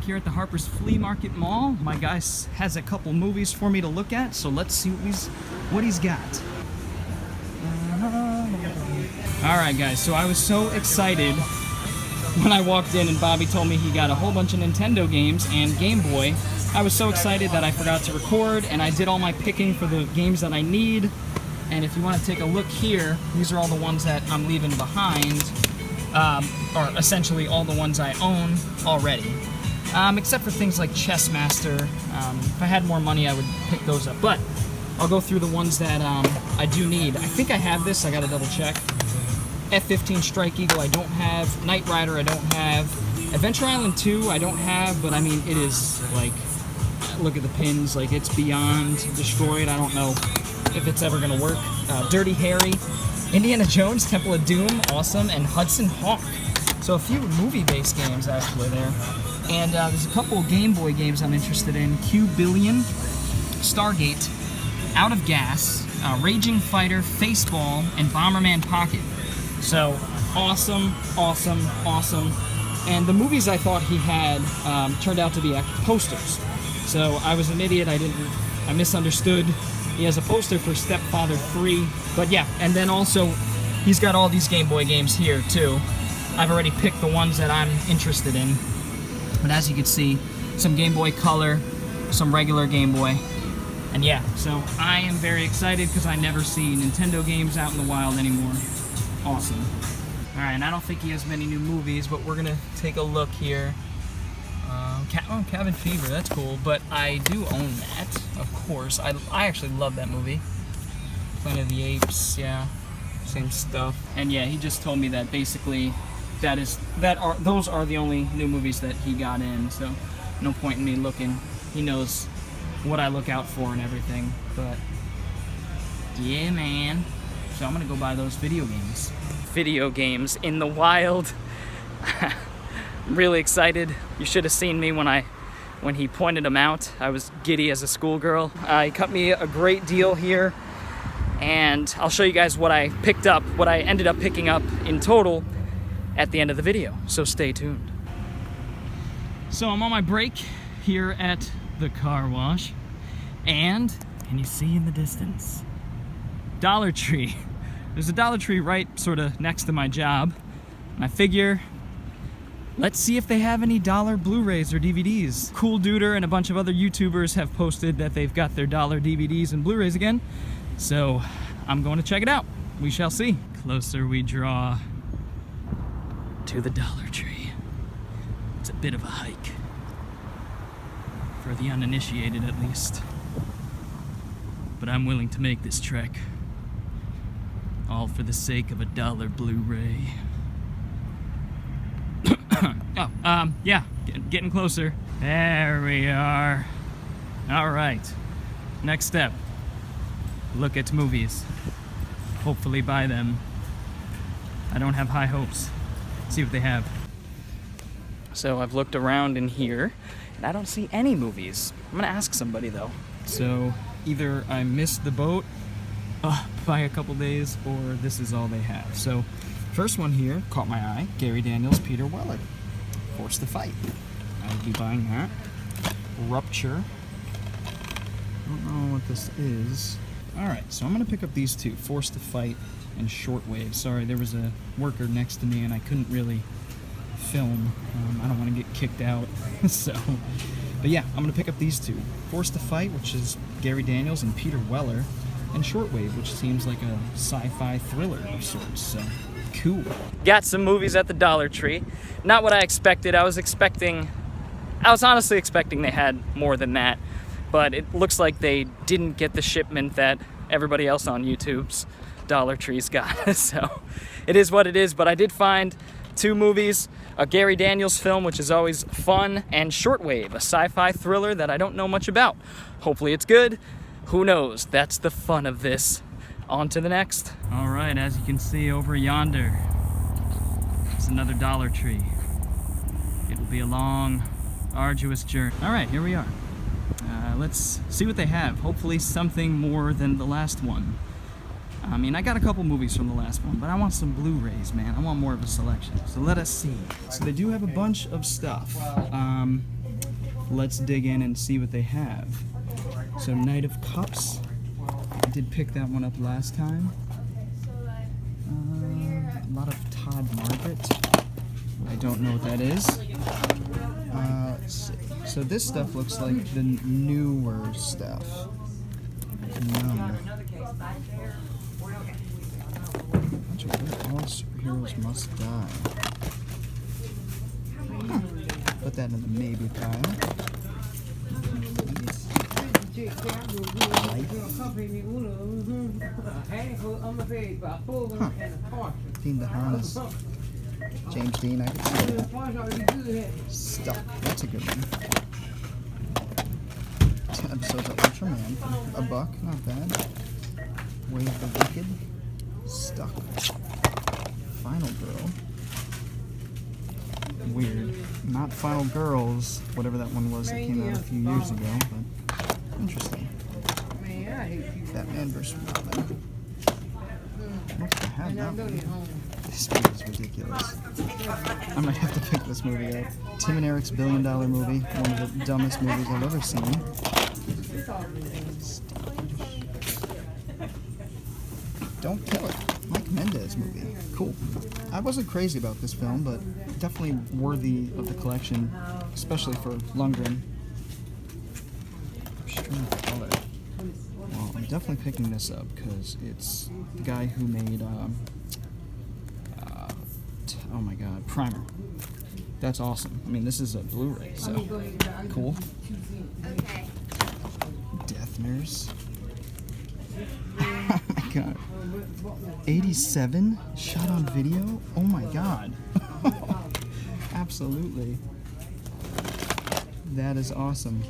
here at the Harper's Flea Market Mall. My guy has a couple movies for me to look at, so let's see what he's got. Alright guys, so I was so excited when I walked in and Bobby told me he got a whole bunch of Nintendo games and Game Boy. I was so excited that I forgot to record, and I did all my picking for the games that I need. And if you want to take a look here, these are all the ones that I'm leaving behind, or essentially all the ones I own already. Except for things like Chess Master. If I had more money, I would pick those up. But I'll go through the ones that I do need. I think I have this, I gotta double check. F-15 Strike Eagle I don't have. Knight Rider I don't have. Adventure Island 2 I don't have, but I mean, it is like, look at the pins, like it's beyond destroyed. I don't know if it's ever gonna work. Dirty Harry, Indiana Jones, Temple of Doom, awesome, and Hudson Hawk. So a few movie-based games actually there. And there's a couple of Game Boy games I'm interested in. Q Billion, Stargate, Out of Gas, Raging Fighter, Faceball, and Bomberman Pocket. So awesome, awesome, awesome. And the movies I thought he had turned out to be posters. So I was an idiot, I misunderstood. He has a poster for Stepfather 3, but yeah, and then also, he's got all these Game Boy games here too. I've already picked the ones that I'm interested in. But as you can see, some Game Boy Color, some regular Game Boy. And yeah, so I am very excited because I never see Nintendo games out in the wild anymore. Awesome. Alright, and I don't think he has many new movies, but we're gonna take a look here. Cabin Fever, that's cool, but I do own that, of course. I actually love that movie. Planet of the Apes, yeah, same stuff. And yeah, he just told me that basically those are the only new movies that he got in, so no point in me looking. He knows what I look out for and everything, but yeah, man. So I'm gonna go buy those video games. Video games in the wild. I'm really excited. You should have seen me when he pointed them out. I was giddy as a schoolgirl. He cut me a great deal here, and I'll show you guys what I picked up, what I ended up picking up in total at the end of the video, so stay tuned. So I'm on my break here at the car wash, and can you see in the distance? Dollar Tree. There's a Dollar Tree right sort of next to my job, and I figure, let's see if they have any dollar Blu-rays or DVDs. Cool Duder and a bunch of other YouTubers have posted that they've got their dollar DVDs and Blu-rays again, so I'm going to check it out. We shall see. Closer we draw to the Dollar Tree. It's a bit of a hike, for the uninitiated at least, but I'm willing to make this trek, all for the sake of a dollar Blu-ray. Yeah, getting closer. There we are. All right, next step, look at movies. Hopefully buy them. I don't have high hopes. Let's see what they have. So I've looked around in here, and I don't see any movies. I'm gonna ask somebody though. So either I missed the boat by a couple days, or this is all they have. So first one here caught my eye. Gary Daniels, Peter Weller, Forced to Fight. I would be buying that. Rupture. I don't know what this is. Alright, so I'm gonna pick up these two, Forced to Fight and Shortwave. Sorry, there was a worker next to me and I couldn't really film. I don't want to get kicked out. So, but yeah, I'm gonna pick up these two. Forced to Fight, which is Gary Daniels and Peter Weller, and Shortwave, which seems like a sci-fi thriller of sorts, so cool. Got some movies at the Dollar Tree. Not what I expected. I was honestly expecting they had more than that, but it looks like they didn't get the shipment that everybody else on YouTube's Dollar Tree's got. So it is what it is, but I did find two movies, a Gary Daniels film, which is always fun, and Shortwave, a sci-fi thriller that I don't know much about. Hopefully it's good. Who knows? That's the fun of this. On to the next. All right, as you can see over yonder, it's another Dollar Tree. It'll be a long, arduous journey. All right, here we are. Let's see what they have. Hopefully something more than the last one. I mean, I got a couple movies from the last one, but I want some Blu-rays, man. I want more of a selection. So let us see. So they do have a bunch of stuff. let's dig in and see what they have. So Knight of Cups. I did pick that one up last time. A lot of Todd Margaret. I don't know what that is. Let's see. So this stuff looks like the newer stuff. No. Bunch of weird, all superheroes must die. Huh. Put that in the maybe pile. Huh. Dean DeHaan's. James Dean, I could see that. Stuff. That's a good one. 10 episodes of Ultraman for $1, not bad. Way of the Wicked. Stuck. Final Girl. Weird. Not Final Girls, whatever that one was that came out a few years ago, but interesting. Batman vs. Robin. I don't think I have that one. This movie is ridiculous. I might have to pick this movie up. Tim and Eric's $1 billion movie. One of the dumbest movies I've ever seen. Don't Kill It. Mike Mendez movie. Cool. I wasn't crazy about this film, but definitely worthy of the collection, especially for Lundgren. Extreme Color. Well, I'm definitely picking this up because it's the guy who made, oh my god, Primer. That's awesome. I mean, this is a Blu-ray, so cool. Okay. Death Nurse. Oh my god. 87 shot on video? Oh my god. Absolutely. That is awesome.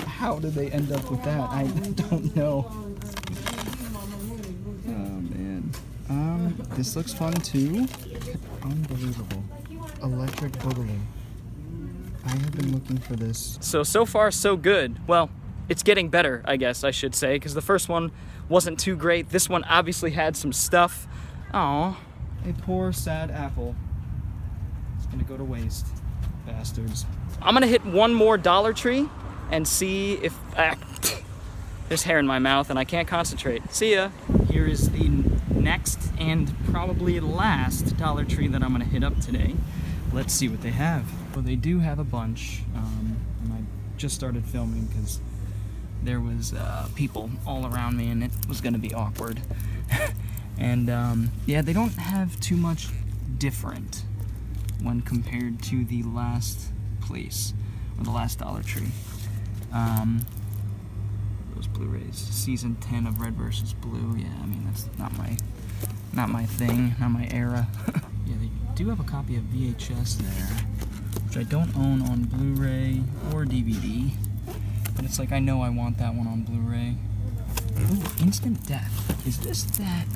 How did they end up with that? I don't know. Oh man. This looks fun too. Unbelievable. Electric Boogaloo. I have been looking for this. So far so good. Well, it's getting better, I guess I should say, because the first one wasn't too great. This one obviously had some stuff. Aw, a poor sad apple. It's gonna go to waste, bastards. I'm gonna hit one more Dollar Tree and see if there's hair in my mouth and I can't concentrate. See ya. Here is the next and probably last Dollar Tree that I'm gonna hit up today. Let's see what they have. Well, they do have a bunch, and I just started filming because there was people all around me and it was gonna be awkward. And yeah, they don't have too much different when compared to the last place, or the last Dollar Tree. Those Blu-rays, season 10 of Red vs. Blue. Yeah, I mean, that's not my thing, not my era. Yeah, they do have a copy of VHS there, which I don't own on Blu-ray or DVD. But it's like, I know I want that one on Blu-ray. Ooh, Instant Death. Is this that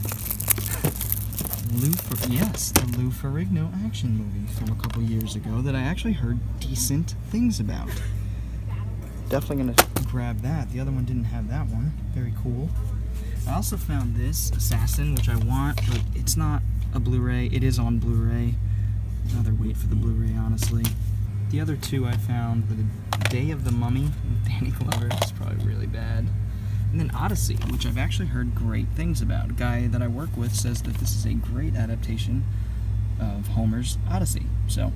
yes, the Lou Ferrigno action movie from a couple years ago that I actually heard decent things about. Definitely gonna grab that. The other one didn't have that one. Very cool. I also found this Assassin, which I want, but it's not a Blu-ray. It is on Blu-ray. Another wait for the Blu-ray, honestly. The other two I found were The Day of the Mummy with Danny Glover. It's probably really bad. And then Odyssey, which I've actually heard great things about. A guy that I work with says that this is a great adaptation of Homer's Odyssey. So,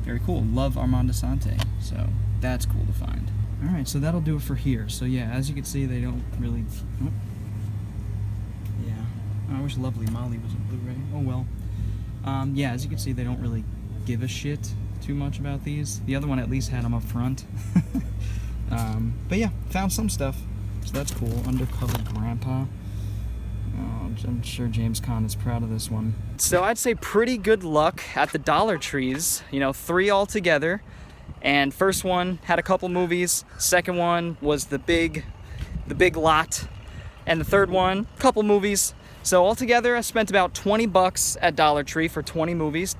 very cool. Love Armando Sante. So, that's cool to find. Alright, so that'll do it for here. So yeah, as you can see, they don't really... Oh. Yeah. I wish Lovely Molly was a Blu-ray. Oh well. Yeah, as you can see, they don't really give a shit too much about these. The other one at least had them up front. But yeah, found some stuff. So that's cool. Undercover Grandpa. Oh, I'm sure James Caan is proud of this one. So I'd say pretty good luck at the Dollar Trees. You know, 3 altogether. And first one had a couple movies. Second one was the big lot. And the third one, couple movies. So altogether, I spent about $20 at Dollar Tree for 20 movies,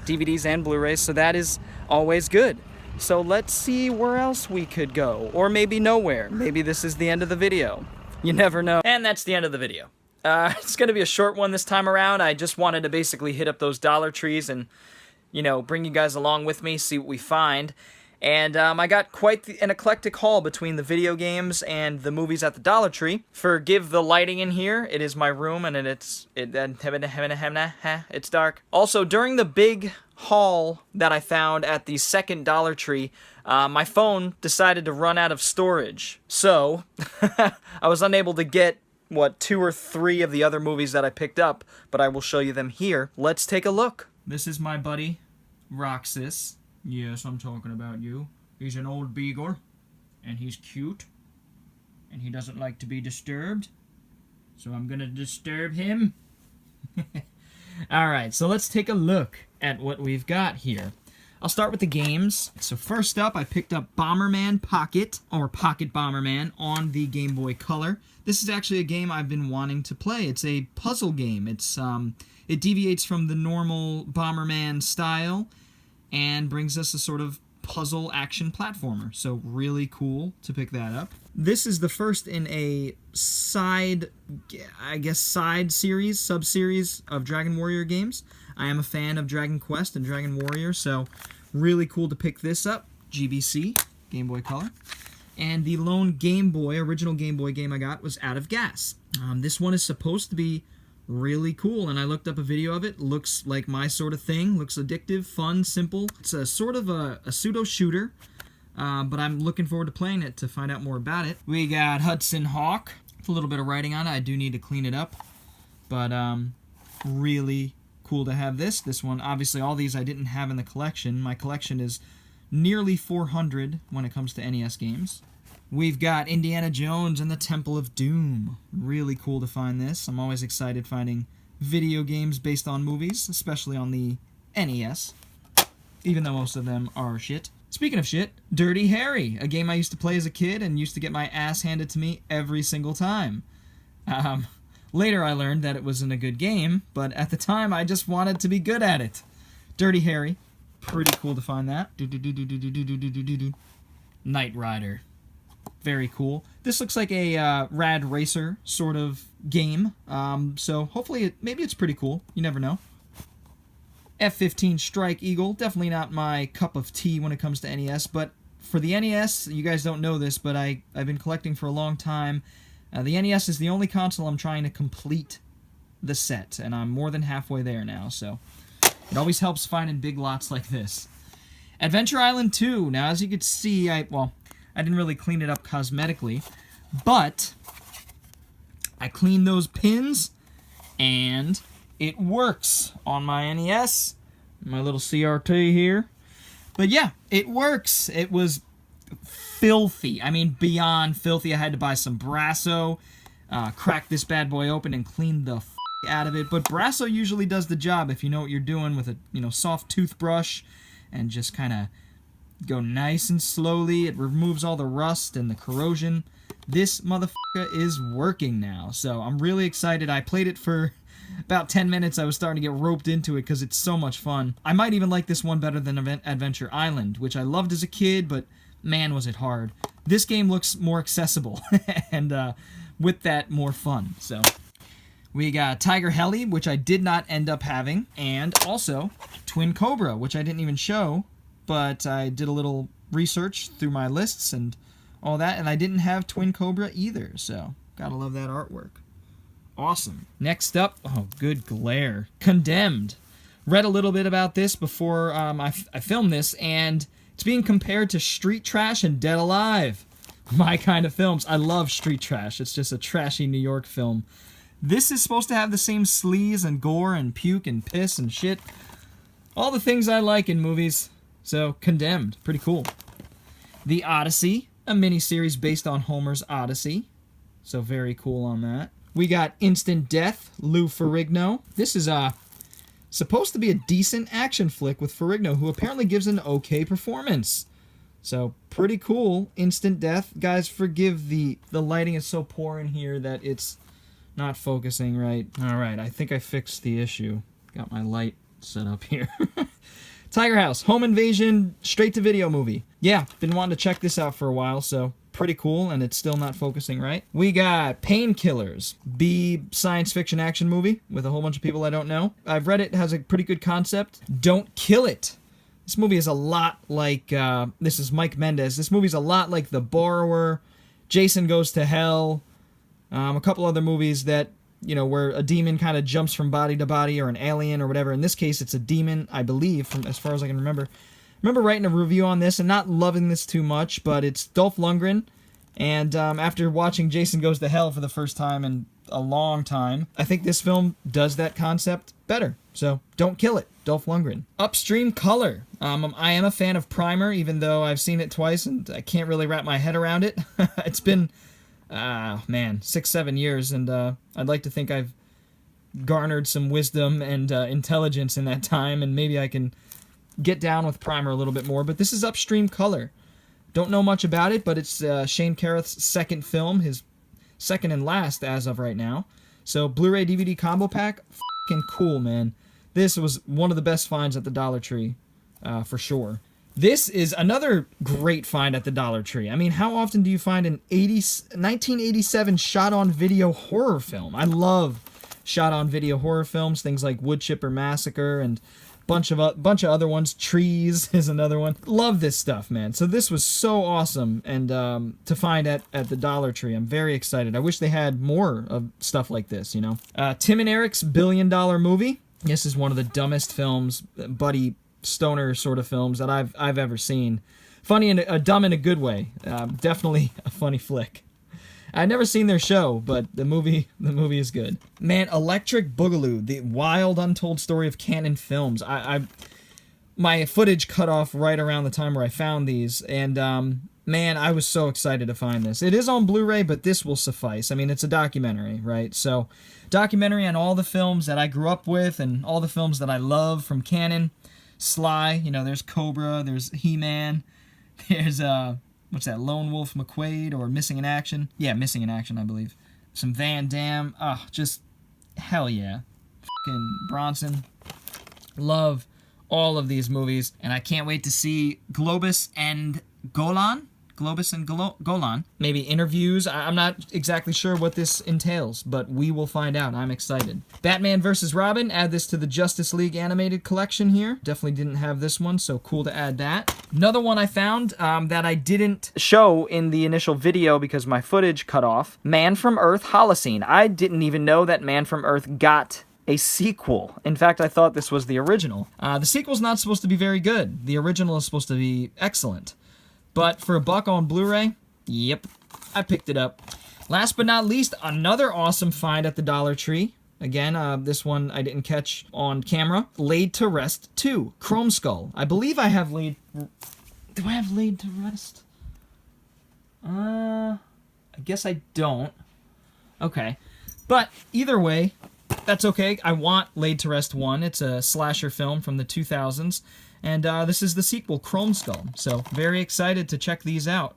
DVDs and Blu-rays. So that is always good. So let's see where else we could go, or maybe nowhere. Maybe this is the end of the video. You never know. And that's the end of the video. It's gonna be a short one this time around. I just wanted to basically hit up those Dollar Trees and, you know, bring you guys along with me, see what we find. And I got quite an eclectic haul between the video games and the movies at the Dollar Tree. Forgive the lighting in here. It is my room, and it's dark. Also, during the big haul that I found at the second Dollar Tree, my phone decided to run out of storage. So, I was unable to get, 2 or 3 of the other movies that I picked up, but I will show you them here. Let's take a look. This is my buddy, Roxas. Yes, I'm talking about you. He's an old beagle, and he's cute, and he doesn't like to be disturbed, so I'm gonna disturb him. Alright, so let's take a look at what we've got here. I'll start with the games. So first up, I picked up Bomberman Pocket, or Pocket Bomberman, on the Game Boy Color. This is actually a game I've been wanting to play. It's a puzzle game. It deviates from the normal Bomberman style, and brings us a sort of puzzle action platformer. So really cool to pick that up. This is the first in a side series, sub-series of Dragon Warrior games. I am a fan of Dragon Quest and Dragon Warrior, so really cool to pick this up. GBC, Game Boy Color. And the lone original Game Boy game I got was Out of Gas. This one is supposed to be really cool, and I looked up a video of it. Looks like my sort of thing. Looks addictive, fun, simple. It's a sort of a pseudo shooter, but I'm looking forward to playing it to find out more about it. We got Hudson Hawk. It's a little bit of writing on it. I do need to clean it up, but really cool to have this. This one, obviously, all these I didn't have in the collection. My collection is nearly 400 when it comes to NES games. We've got Indiana Jones and the Temple of Doom. Really cool to find this. I'm always excited finding video games based on movies, especially on the NES, even though most of them are shit. Speaking of shit, Dirty Harry, a game I used to play as a kid and used to get my ass handed to me every single time. Later I learned that it wasn't a good game, but at the time I just wanted to be good at it. Dirty Harry, pretty cool to find that. Knight Rider. Very cool. This looks like a Rad Racer sort of game, so hopefully maybe it's pretty cool. You never know. F-15 Strike Eagle. Definitely not my cup of tea when it comes to NES, but for the NES, you guys don't know this, but I've been collecting for a long time. The NES is the only console I'm trying to complete the set, and I'm more than halfway there now, so it always helps finding big lots like this. Adventure Island 2. Now, as you can see, I didn't really clean it up cosmetically, but I cleaned those pins, and it works on my NES. My little CRT here. But yeah, it works. It was filthy. I mean, beyond filthy. I had to buy some Brasso, crack this bad boy open, and clean the out of it. But Brasso usually does the job if you know what you're doing with a soft toothbrush, and just kind of go nice and slowly. It removes all the rust and the corrosion. This motherfucker is working now, so I'm really excited. I played it for about 10 minutes. I was starting to get roped into it because it's so much fun. I might even like this one better than Adventure Island, which I loved as a kid, but man, was it hard. This game looks more accessible, and with that, more fun. So we got Tiger Heli, which I did not end up having, and also Twin Cobra, which I didn't even show, but I did a little research through my lists and all that, and I didn't have Twin Cobra either, so gotta love that artwork. Awesome. Next up, oh, good glare. Condemned. Read a little bit about this before I filmed this, and it's being compared to Street Trash and Dead Alive. My kind of films. I love Street Trash. It's just a trashy New York film. This is supposed to have the same sleaze and gore and puke and piss and shit. All the things I like in movies. So, Condemned. Pretty cool. The Odyssey, a miniseries based on Homer's Odyssey. So, very cool on that. We got Instant Death, Lou Ferrigno. This is supposed to be a decent action flick with Ferrigno, who apparently gives an okay performance. So, pretty cool. Instant Death. Guys, forgive the lighting is so poor in here that it's not focusing right. Alright, I think I fixed the issue. Got my light set up here. Tiger House, home invasion, straight-to-video movie. Yeah, been wanting to check this out for a while, so pretty cool, and it's still not focusing right. We got Painkillers, B science fiction action movie with a whole bunch of people I don't know. I've read it, has a pretty good concept. Don't Kill It. This movie is a lot like, this is Mike Mendez. This movie's a lot like The Borrower, Jason Goes to Hell, a couple other movies that, you know, where a demon kind of jumps from body to body, or an alien or whatever. In this case, it's a demon, I believe, from as far as I can remember. I remember writing a review on this and not loving this too much, but it's Dolph Lundgren. And after watching Jason Goes to Hell for the first time in a long time, I think this film does that concept better. So don't kill it, Dolph Lundgren. Upstream Color. I am a fan of Primer, even though I've seen it twice and I can't really wrap my head around it. It's been, man, 6-7 years, and I'd like to think I've garnered some wisdom and intelligence in that time, and maybe I can get down with Primer a little bit more. But this is Upstream Color. Don't know much about it, but it's Shane Carruth's second film, his second and last as of right now. So Blu-ray DVD combo pack, f***ing cool, man. This was one of the best finds at the Dollar Tree, for sure. This is another great find at the Dollar Tree. I mean, how often do you find an 1987 shot-on-video horror film? I love shot-on-video horror films, things like Wood Chipper Massacre and bunch of other ones. Trees is another one. Love this stuff, man. So this was so awesome, and to find at the Dollar Tree. I'm very excited. I wish they had more of stuff like this, you know. Tim and Eric's $1 Billion Movie. This is one of the dumbest films, buddy stoner sort of films that I've ever seen. Funny and dumb in a good way. Definitely a funny flick. I've never seen their show, but the movie is good. Man, Electric Boogaloo, the wild untold story of Canon Films. My footage cut off right around the time where I found these, and man, I was so excited to find this. It is on Blu-ray, but this will suffice. I mean, it's a documentary, right? So, documentary on all the films that I grew up with and all the films that I love from Canon. Sly, you know, there's Cobra, there's He-Man, there's, what's that, Lone Wolf McQuade, or Missing in Action? Yeah, Missing in Action, I believe. Some Van Damme. Oh, just, hell yeah. Fucking Bronson. Love all of these movies, and I can't wait to see Globus and Golan. Maybe interviews. I'm not exactly sure what this entails, but we will find out. I'm excited. Batman vs. Robin. Add this to the Justice League animated collection here. Definitely didn't have this one, so cool to add that. Another one I found that I didn't show in the initial video because my footage cut off. Man from Earth Holocene. I didn't even know that Man from Earth got a sequel. In fact, I thought this was the original. The sequel's not supposed to be very good. The original is supposed to be excellent. But for $1 on Blu-ray, yep, I picked it up. Last but not least, another awesome find at the Dollar Tree. Again, this one I didn't catch on camera. Laid to Rest 2, Chrome Skull. I believe I have Laid... Do I have Laid to Rest? I guess I don't. Okay. But either way, that's okay. I want Laid to Rest 1. It's a slasher film from the 2000s. And this is the sequel, Chrome Skull. So, very excited to check these out.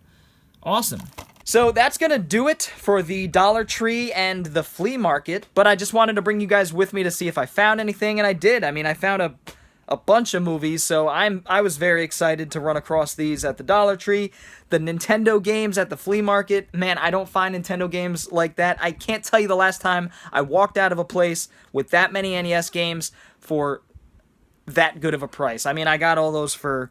Awesome. So, that's going to do it for the Dollar Tree and the flea market. But I just wanted to bring you guys with me to see if I found anything, and I did. I mean, I found a bunch of movies, so I was very excited to run across these at the Dollar Tree. The Nintendo games at the flea market. Man, I don't find Nintendo games like that. I can't tell you the last time I walked out of a place with that many NES games for that good of a price. I mean, I got all those for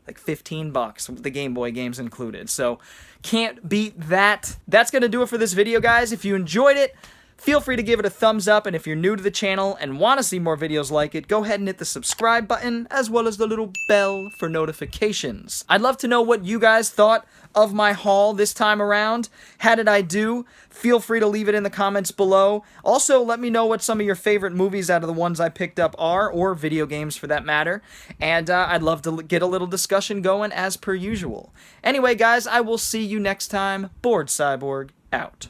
like $15, the Game Boy games included. So, can't beat that. That's going to do it for this video, guys. If you enjoyed it, feel free to give it a thumbs up, and if you're new to the channel and want to see more videos like it, go ahead and hit the subscribe button, as well as the little bell for notifications. I'd love to know what you guys thought of my haul this time around. How did I do? Feel free to leave it in the comments below. Also, let me know what some of your favorite movies out of the ones I picked up are, or video games for that matter, and I'd love to get a little discussion going as per usual. Anyway, guys, I will see you next time. Bored Cyborg, out.